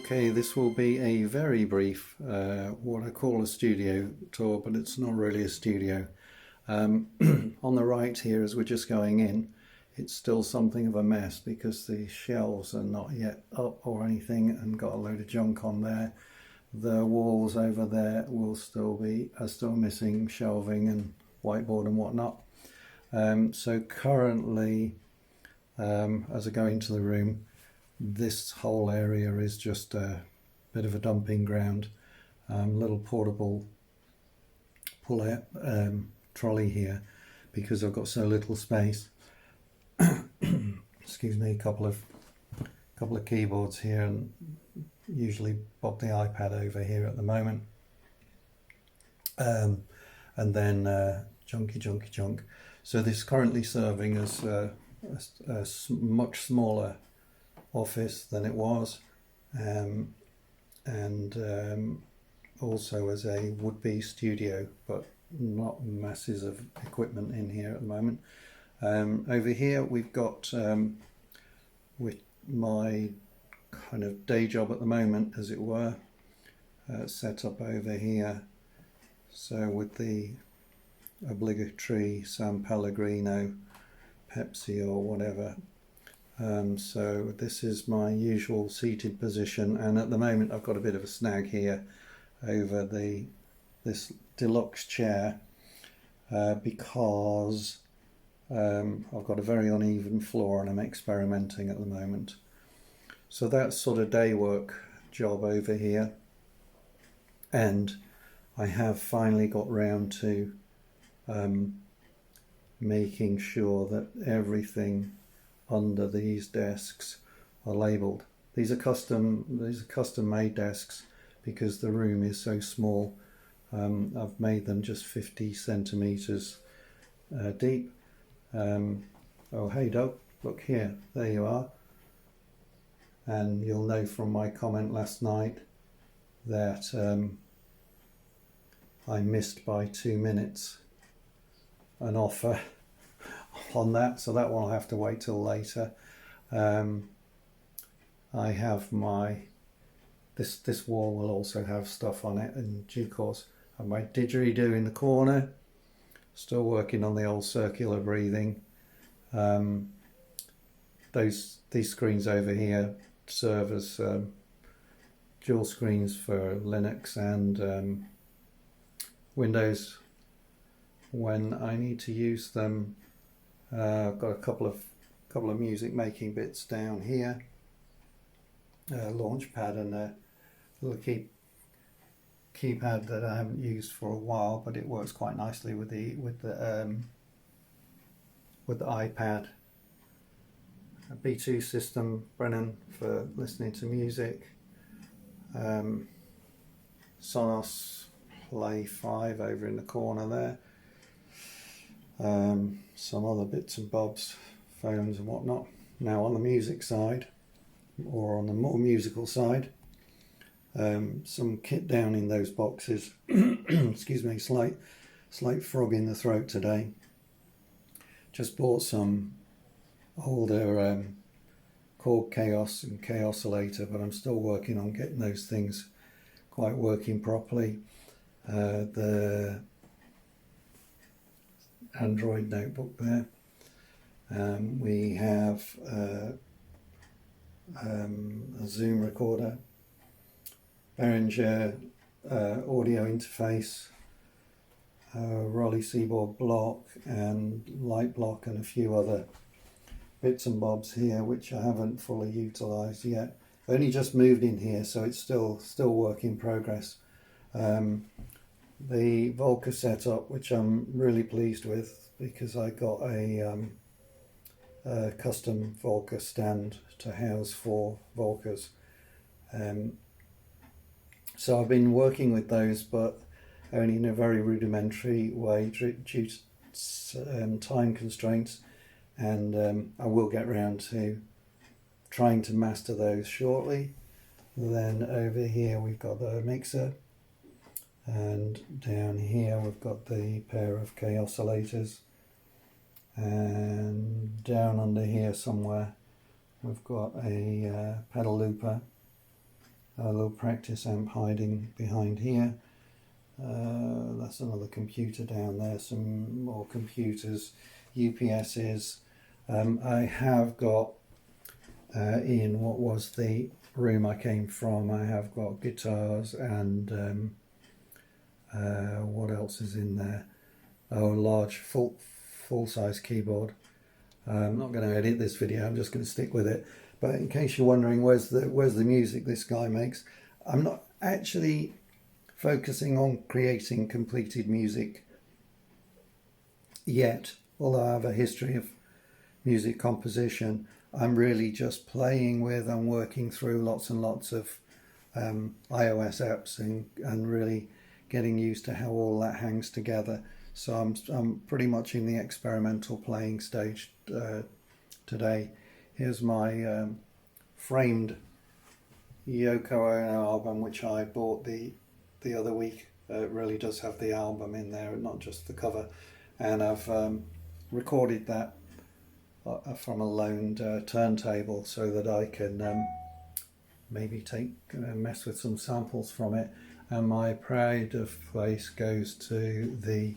Okay, this will be a very brief, what I call a studio tour, but it's not really a studio. On the right here, as we're just going in, it's still something of a mess because the shelves are not yet up or anything and got a load of junk on there. The walls over there are still missing shelving and whiteboard and whatnot. So currently, as I go into the room, this whole area is just a bit of a dumping ground. Little portable pull-out trolley here because I've got so little space. Excuse me, a couple of keyboards here, and usually pop the iPad over here at the moment. And then junky junk. So this is currently serving as a much smaller office than it was, and also as a would-be studio, but not masses of equipment in here at the moment. Over here we've got with my kind of day job at the moment, as it were, set up over here. So with the obligatory San Pellegrino, Pepsi or whatever. So this is my usual seated position, and at the moment I've got a bit of a snag here over this deluxe chair because I've got a very uneven floor and I'm experimenting at the moment. So that's sort of day work job over here, and I have finally got round to making sure that everything under these desks are labelled. These are custom made desks because the room is so small. I've made them just 50 centimeters deep. Oh hey Doug, look here, there you are. And you'll know from my comment last night that I missed by 2 minutes an offer on that, so that one will have to wait till later. I have this wall will also have stuff on it in due course. I have my didgeridoo in the corner, still working on the old circular breathing. These screens over here serve as dual screens for Linux and Windows when I need to use them. I've got a couple of music making bits down here, launchpad and a little keypad that I haven't used for a while, but it works quite nicely with the iPad. A B2 system, Brennan, for listening to music. Sonos Play 5 over in the corner there. Some other bits and bobs, phones and whatnot. Now on the music side, or on the more musical side, some kit down in those boxes. Excuse me, slight frog in the throat today. Just bought some older Korg Chaos and Chaosilator, but I'm still working on getting those things quite working properly. The Android notebook there. We have a Zoom recorder, Behringer audio interface, Raleigh Seaboard block and light block, and a few other bits and bobs here which I haven't fully utilised yet. I only just moved in here, so it's still work in progress. The Volca setup, which I'm really pleased with because I got a custom Volca stand to house 4 Volcas. So I've been working with those, but only in a very rudimentary way due to time constraints, and I will get round to trying to master those shortly. Then over here we've got the mixer, and down here we've got the pair of Chaosilators, and down under here somewhere we've got a pedal looper a little practice amp hiding behind here. That's another computer down there, some more computers, UPSs. I have got in what was the room I came from, I have got guitars and what else is in there? Oh, a large full-size keyboard. I'm not going to edit this video, I'm just going to stick with it. But in case you're wondering where's the music this guy makes, I'm not actually focusing on creating completed music yet, although I have a history of music composition. I'm really just playing with and working through lots and lots of iOS apps and really getting used to how all that hangs together. So I'm pretty much in the experimental playing stage today. Here's my framed Yoko Ono album, which I bought the other week. It really does have the album in there, not just the cover. And I've recorded that from a loaned turntable so that I can maybe mess with some samples from it. And my pride of place goes to the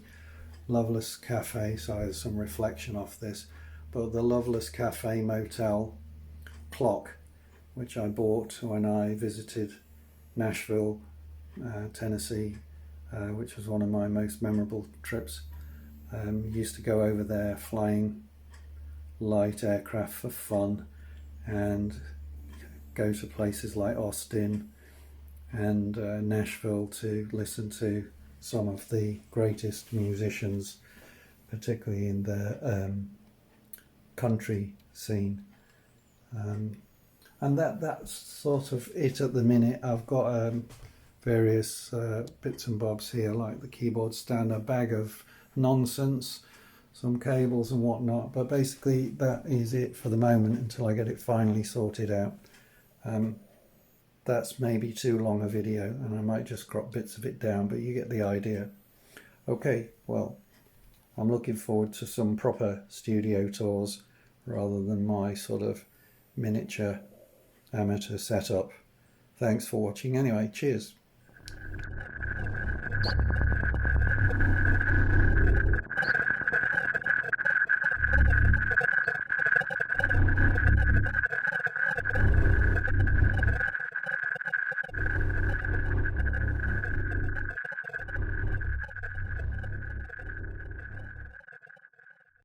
Loveless Cafe. So there's some reflection off this, but the Loveless Cafe Motel clock, which I bought when I visited Nashville, Tennessee, which was one of my most memorable trips. Used to go over there flying light aircraft for fun and go to places like Austin and Nashville to listen to some of the greatest musicians, particularly in the country scene. And that's sort of it at the minute. I've got various bits and bobs here, like the keyboard stand, a bag of nonsense, some cables and whatnot, but basically that is it for the moment until I get it finally sorted out. That's maybe too long a video and I might just crop bits of it down, but you get the idea. Okay, well, I'm looking forward to some proper studio tours rather than my sort of miniature amateur setup. Thanks for watching anyway, cheers.